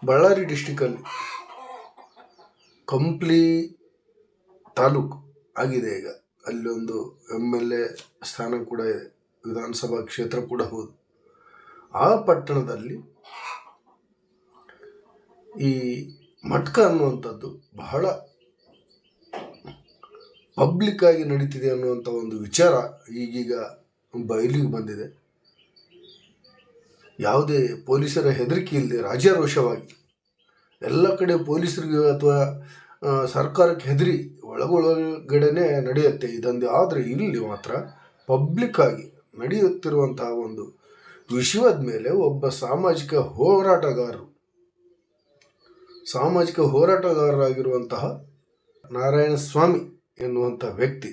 ಬಳ್ಳಾರಿ ಡಿಸ್ಟಿಕಲ್ಲಿ ಕಂಪ್ಲಿ ತಾಲೂಕು ಆಗಿದೆ ಈಗ. ಅಲ್ಲಿ ಒಂದು MLA ಸ್ಥಾನ ಕೂಡ ಇದೆ, ವಿಧಾನಸಭಾ ಕ್ಷೇತ್ರ ಕೂಡ ಹೌದು. ಆ ಪಟ್ಟಣದಲ್ಲಿ ಈ ಮಟ್ಕ ಅನ್ನುವಂಥದ್ದು ಬಹಳ ಪಬ್ಲಿಕ್ ಆಗಿ ನಡೀತಿದೆ ಅನ್ನುವಂಥ ಒಂದು ವಿಚಾರ ಈಗೀಗ ಬಯಲಿಗೆ ಬಂದಿದೆ. ಯಾವುದೇ ಪೊಲೀಸರ ಹೆದರಿಕೆ ಇಲ್ಲದೆ ರಾಜ್ಯಾರೋಷವಾಗಿ ಎಲ್ಲ ಕಡೆ ಪೊಲೀಸರಿಗೆ ಅಥವಾ ಸರ್ಕಾರಕ್ಕೆ ಹೆದರಿ ಒಳಗೊಳಗಡೆನೆ ನಡೆಯುತ್ತೆ ಇದಂದು. ಆದರೆ ಇಲ್ಲಿ ಮಾತ್ರ ಪಬ್ಲಿಕ್ ಆಗಿ ನಡೆಯುತ್ತಿರುವಂತಹ ಒಂದು ವಿಷಯದ ಮೇಲೆ ಒಬ್ಬ ಸಾಮಾಜಿಕ ಹೋರಾಟಗಾರರಾಗಿರುವಂತಹ ನಾರಾಯಣ ಸ್ವಾಮಿ ಎನ್ನುವಂಥ ವ್ಯಕ್ತಿ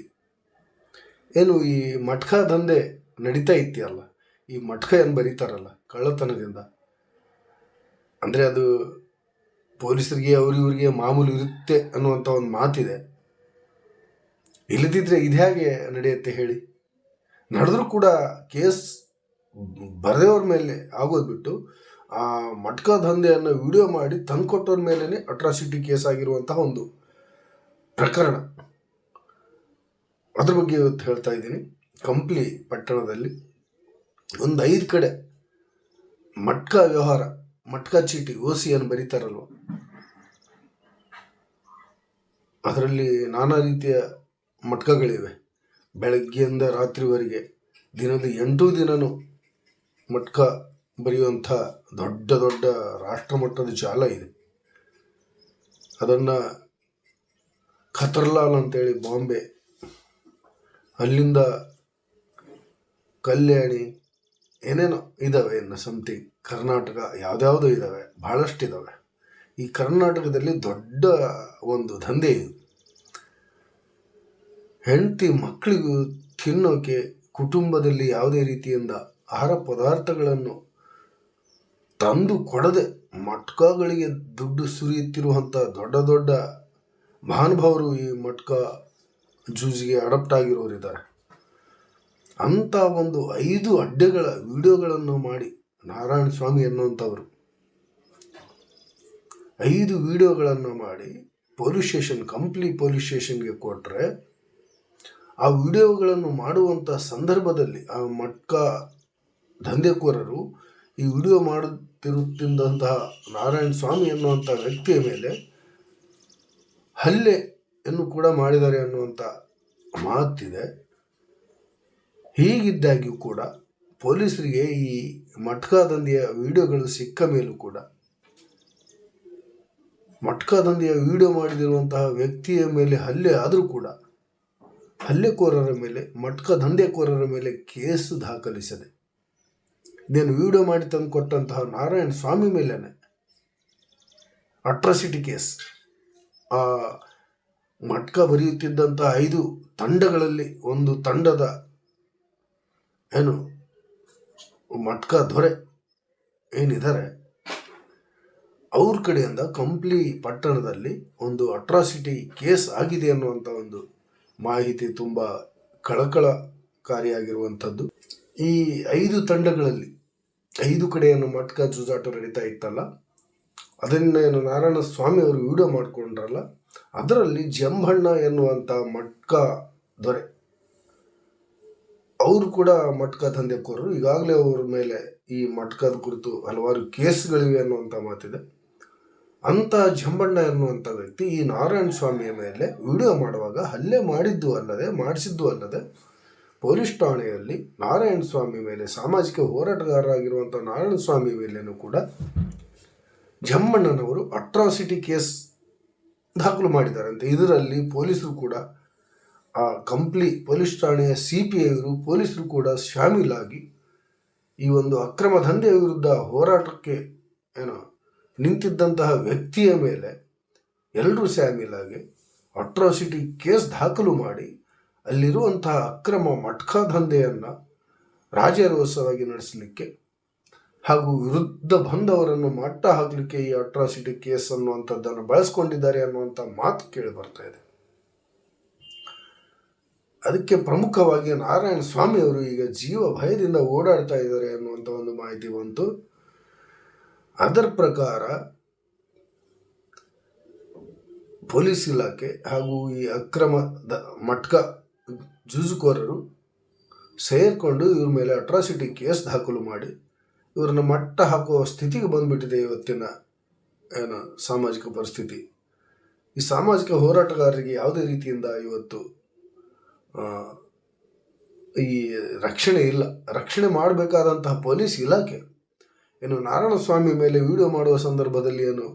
ಏನು ಈ ಮಟ್ಕ ದಂಧೆ ನಡೀತಾ ಇತ್ತೆಯಲ್ಲ, ಈ ಮಟ್ಕ ಏನು ಬರೀತಾರಲ್ಲ ಕಳ್ಳತನದಿಂದ, ಅಂದರೆ ಅದು ಪೊಲೀಸರಿಗೆ ಅವ್ರಿವ್ರಿಗೆ ಮಾಮೂಲು ಇರುತ್ತೆ ಅನ್ನುವಂಥ ಒಂದು ಮಾತಿದೆ. ಇಲ್ಲದಿದ್ದರೆ ಇದು ಹೇಗೆ ನಡೆಯುತ್ತೆ ಹೇಳಿ? ನಡೆದ್ರೂ ಕೂಡ ಕೇಸ್ ಬರೆದವ್ರ ಮೇಲೆ ಆಗೋದು ಬಿಟ್ಟು ಆ ಮಟ್ಕ ದಂಧೆಯನ್ನು ವಿಡಿಯೋ ಮಾಡಿ ತಂದುಕೊಟ್ಟವ್ರ ಮೇಲೇ ಅಟ್ರಾಸಿಟಿ ಕೇಸ್ ಆಗಿರುವಂತಹ ಒಂದು ಪ್ರಕರಣ. ಅದ್ರ ಬಗ್ಗೆ ಇವತ್ತು ಹೇಳ್ತಾ ಇದ್ದೀನಿ. ಕಂಪ್ಲಿ ಪಟ್ಟಣದಲ್ಲಿ ಒಂದು 5 ಕಡೆ ಮಟ್ಕ ವ್ಯವಹಾರ, ಮಟ್ಕ ಚೀಟಿ OC ಅನ್ನು ಬರೀತಾರಲ್ವ, ಅದರಲ್ಲಿ ನಾನಾ ರೀತಿಯ ಮಟ್ಕಗಳಿವೆ. ಬೆಳಗ್ಗೆಯಿಂದ ರಾತ್ರಿವರೆಗೆ ದಿನದ 8 ದಿನನೂ ಮಟ್ಕ ಬರೆಯುವಂಥ ದೊಡ್ಡ ದೊಡ್ಡ ರಾಷ್ಟ್ರಮಟ್ಟದ ಜಾಲ ಇದೆ. ಅದನ್ನು ಖತರ್ಲಾಲ್ ಅಂತೇಳಿ ಬಾಂಬೆ, ಅಲ್ಲಿಂದ ಕಲ್ಯಾಣಿ, ಏನೇನೋ ಇದ್ದಾವೆ, ಇನ್ನು ಸಮಥಿಂಗ್ ಕರ್ನಾಟಕ, ಯಾವುದ್ಯಾವುದೋ ಇದ್ದಾವೆ, ಭಾಳಷ್ಟು ಇದ್ದಾವೆ. ಈ ಕರ್ನಾಟಕದಲ್ಲಿ ದೊಡ್ಡ ಒಂದು ದಂಧೆ ಇದು. ಹೆಂಡತಿ ಮಕ್ಕಳಿಗೂ ತಿನ್ನೋಕೆ ಕುಟುಂಬದಲ್ಲಿ ಯಾವುದೇ ರೀತಿಯಿಂದ ಆಹಾರ ಪದಾರ್ಥಗಳನ್ನು ತಂದು ಕೊಡದೆ ಮಟ್ಕಗಳಿಗೆ ದುಡ್ಡು ಸುರಿಯುತ್ತಿರುವಂಥ ದೊಡ್ಡ ದೊಡ್ಡ ಮಹಾನುಭಾವರು ಈ ಮಟ್ಕ ಜೂಜಿಗೆ ಅಡಪ್ಟ್ ಆಗಿರೋರಿದ್ದಾರೆ. ಅಂಥ ಒಂದು 5 ಅಡ್ಡೆಗಳ ವಿಡಿಯೋಗಳನ್ನು ಮಾಡಿ ನಾರಾಯಣ ಸ್ವಾಮಿ ಎನ್ನುವಂಥವರು 5 ವಿಡಿಯೋಗಳನ್ನು ಮಾಡಿ ಕಂಪ್ಲಿ ಪೊಲೀಸ್ ಸ್ಟೇಷನ್ಗೆ ಕೊಟ್ಟರೆ, ಆ ವಿಡಿಯೋಗಳನ್ನು ಮಾಡುವಂಥ ಸಂದರ್ಭದಲ್ಲಿ ಆ ಮಟ್ಕ ದಂಧೆಕೋರರು ಈ ವಿಡಿಯೋ ಮಾಡುತ್ತಿರುತ್ತಿದ್ದಂತಹ ನಾರಾಯಣ ಸ್ವಾಮಿ ಎನ್ನುವಂಥ ವ್ಯಕ್ತಿಯ ಮೇಲೆ ಹಲ್ಲೆಯನ್ನು ಕೂಡ ಮಾಡಿದ್ದಾರೆ ಅನ್ನುವಂಥ ಮಾತಿದೆ. ಹೀಗಿದ್ದಾಗ್ಯೂ ಕೂಡ ಪೊಲೀಸರಿಗೆ ಈ ಮಟ್ಕ ದಂಧೆಯ ವಿಡಿಯೋಗಳು ಸಿಕ್ಕ ಮೇಲೂ ಕೂಡ ಮಟ್ಕ ದಂಧೆಯ ವಿಡಿಯೋ ಮಾಡಿದಿರುವಂತಹ ವ್ಯಕ್ತಿಯ ಮೇಲೆ ಹಲ್ಲೆ ಆದರೂ ಕೂಡ ಹಲ್ಲೆಕೋರರ ಮೇಲೆ, ಮಟ್ಕ ದಂಧೆಕೋರರ ಮೇಲೆ ಕೇಸು ದಾಖಲಿಸದೆ ಇದೇನು ವಿಡಿಯೋ ಮಾಡಿ ತಂದು ಕೊಟ್ಟಂತಹ ನಾರಾಯಣ ಸ್ವಾಮಿ ಮೇಲೇನೆ ಅಟ್ರಾಸಿಟಿ ಕೇಸ್. ಆ ಮಟ್ಕ ಬರೆಯುತ್ತಿದ್ದಂತಹ 5 ತಂಡಗಳಲ್ಲಿ ಒಂದು ತಂಡದ ಏನು ಮಟ್ಕ ದೊರೆ ಏನಿದ್ದಾರೆ ಅವ್ರ ಕಡೆಯಿಂದ ಕಂಪ್ಲಿ ಪಟ್ಟಣದಲ್ಲಿ ಒಂದು ಅಟ್ರಾಸಿಟಿ ಕೇಸ್ ಆಗಿದೆ ಅನ್ನುವಂಥ ಒಂದು ಮಾಹಿತಿ ತುಂಬ ಕಳಕಳಕಾರಿಯಾಗಿರುವಂಥದ್ದು. ಈ 5 ತಂಡಗಳಲ್ಲಿ 5 ಕಡೆಯನ್ನು ಮಟ್ಕ ಜೂಜಾಟ ನಡೀತಾ ಇತ್ತಲ್ಲ, ಅದನ್ನೇನು ನಾರಾಯಣ ಸ್ವಾಮಿ ಅವರು ವಿಡಿಯೋ ಮಾಡಿಕೊಂಡ್ರಲ್ಲ, ಅದರಲ್ಲಿ ಜಂಭಣ್ಣ ಎನ್ನುವಂಥ ಮಟ್ಕ ದೊರೆ ಅವರು ಕೂಡ ಮಟ್ಕ ದಂಧೆಕೋರರು. ಈಗಾಗಲೇ ಅವ್ರ ಮೇಲೆ ಈ ಮಟ್ಕದ ಕುರಿತು ಹಲವಾರು ಕೇಸ್ಗಳಿವೆ ಅನ್ನುವಂಥ ಮಾತಿದೆ. ಅಂಥ ಜಂಬಣ್ಣ ಎನ್ನುವಂಥ ವ್ಯಕ್ತಿ ಈ ನಾರಾಯಣ ಸ್ವಾಮಿಯ ಮೇಲೆ ವಿಡಿಯೋ ಮಾಡುವಾಗ ಹಲ್ಲೆ ಮಾಡಿಸಿದ್ದು ಅಲ್ಲದೆ ಪೊಲೀಸ್ ಠಾಣೆಯಲ್ಲಿ ನಾರಾಯಣ ಸ್ವಾಮಿ ಮೇಲೆ, ಸಾಮಾಜಿಕ ಹೋರಾಟಗಾರರಾಗಿರುವಂಥ ನಾರಾಯಣ ಸ್ವಾಮಿ ಮೇಲೇನೂ ಕೂಡ ಜಂಬಣ್ಣನವರು ಅಟ್ರಾಸಿಟಿ ಕೇಸ್ ದಾಖಲು ಮಾಡಿದ್ದಾರಂತೆ. ಇದರಲ್ಲಿ ಪೊಲೀಸರು ಕೂಡ, ಆ ಕಂಪ್ಲಿ ಪೊಲೀಸ್ ಠಾಣೆಯ CPI ಪೊಲೀಸರು ಕೂಡ ಶಾಮೀಲಾಗಿ ಈ ಒಂದು ಅಕ್ರಮ ದಂಧೆಯ ವಿರುದ್ಧ ಹೋರಾಟಕ್ಕೆ ನಿಂತಿದ್ದಂತಹ ವ್ಯಕ್ತಿಯ ಮೇಲೆ ಎಲ್ಲರೂ ಶಾಮೀಲಾಗಿ ಅಟ್ರಾಸಿಟಿ ಕೇಸ್ ದಾಖಲು ಮಾಡಿ ಅಲ್ಲಿರುವಂತಹ ಅಕ್ರಮ ಮಟ್ಕ ದಂಧೆಯನ್ನು ರಾಜಾರೋಷವಾಗಿ ನಡೆಸಲಿಕ್ಕೆ ಹಾಗೂ ವಿರುದ್ಧ ಬಂದವರನ್ನು ಮಟ್ಟ ಹಾಕಲಿಕ್ಕೆ ಈ ಅಟ್ರಾಸಿಟಿ ಕೇಸ್ ಅನ್ನುವಂಥದ್ದನ್ನು ಬಳಸ್ಕೊಂಡಿದ್ದಾರೆ ಅನ್ನುವಂಥ ಮಾತು ಕೇಳಿ ಬರ್ತಾ ಇದೆ. ಅದಕ್ಕೆ ಪ್ರಮುಖವಾಗಿ ನಾರಾಯಣ ಸ್ವಾಮಿ ಅವರು ಈಗ ಜೀವ ಭಯದಿಂದ ಓಡಾಡ್ತಾ ಇದ್ದಾರೆ ಅನ್ನುವಂಥ ಒಂದು ಮಾಹಿತಿ ಬಂತು. ಅದರ ಪ್ರಕಾರ ಪೊಲೀಸ್ ಇಲಾಖೆ ಹಾಗೂ ಈ ಅಕ್ರಮದ ಮಟ್ಕ ಜೂಜುಕೋರರು ಸೇರಿಕೊಂಡು ಇವ್ರ ಮೇಲೆ ಅಟ್ರಾಸಿಟಿ ಕೇಸ್ ದಾಖಲು ಮಾಡಿ ಇವ್ರನ್ನ ಮಟ್ಟ ಹಾಕುವ ಸ್ಥಿತಿಗೆ ಬಂದ್ಬಿಟ್ಟಿದೆ ಇವತ್ತಿನ ಏನು ಸಾಮಾಜಿಕ ಪರಿಸ್ಥಿತಿ. ಈ ಸಾಮಾಜಿಕ ಹೋರಾಟಗಾರರಿಗೆ ಯಾವುದೇ ರೀತಿಯಿಂದ ಇವತ್ತು ಈ ರಕ್ಷಣೆ ಇಲ್ಲ. ರಕ್ಷಣೆ ಮಾಡಬೇಕಾದಂತಹ ಪೊಲೀಸ್ ಇಲಾಖೆ ಏನು ನಾರಾಯಣಸ್ವಾಮಿ ಮೇಲೆ ವಿಡಿಯೋ ಮಾಡುವ ಸಂದರ್ಭದಲ್ಲಿ ಏನು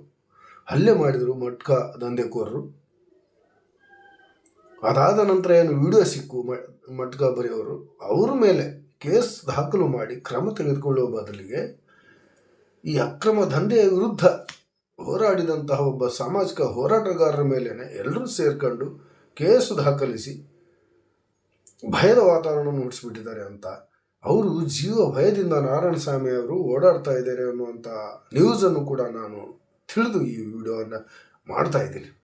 ಹಲ್ಲೆ ಮಾಡಿದರು ಮಟ್ಕ ದಂಧೆಕೋರರು. ಅದಾದ ನಂತರ ಏನು ವಿಡಿಯೋ ಸಿಕ್ಕು ಮಟ್ಕ ಬರೆಯೋರು, ಅವ್ರ ಮೇಲೆ ಕೇಸ್ ದಾಖಲು ಮಾಡಿ ಕ್ರಮ ತೆಗೆದುಕೊಳ್ಳುವ ಬದಲಿಗೆ ಈ ಅಕ್ರಮ ದಂಧೆಯ ವಿರುದ್ಧ ಹೋರಾಡಿದಂತಹ ಒಬ್ಬ ಸಾಮಾಜಿಕ ಹೋರಾಟಗಾರರ ಮೇಲೇನೆ ಎಲ್ಲರೂ ಸೇರ್ಕೊಂಡು ಕೇಸು ದಾಖಲಿಸಿ ಭಯದ ವಾತಾವರಣ ಮೂಡಿಸ್ಬಿಟ್ಟಿದ್ದಾರೆ ಅಂತ. ಅವರು ಜೀವ ಭಯದಿಂದ ನಾರಾಯಣಸ್ವಾಮಿ ಅವರು ಓಡಾಡ್ತಾ ಇದ್ದಾರೆ ಅನ್ನುವಂಥ ನ್ಯೂಸನ್ನು ಕೂಡ ನಾನು ತಿಳಿದು ಈ ವಿಡಿಯೋವನ್ನು ಮಾಡ್ತಾ ಇದ್ದೀನಿ.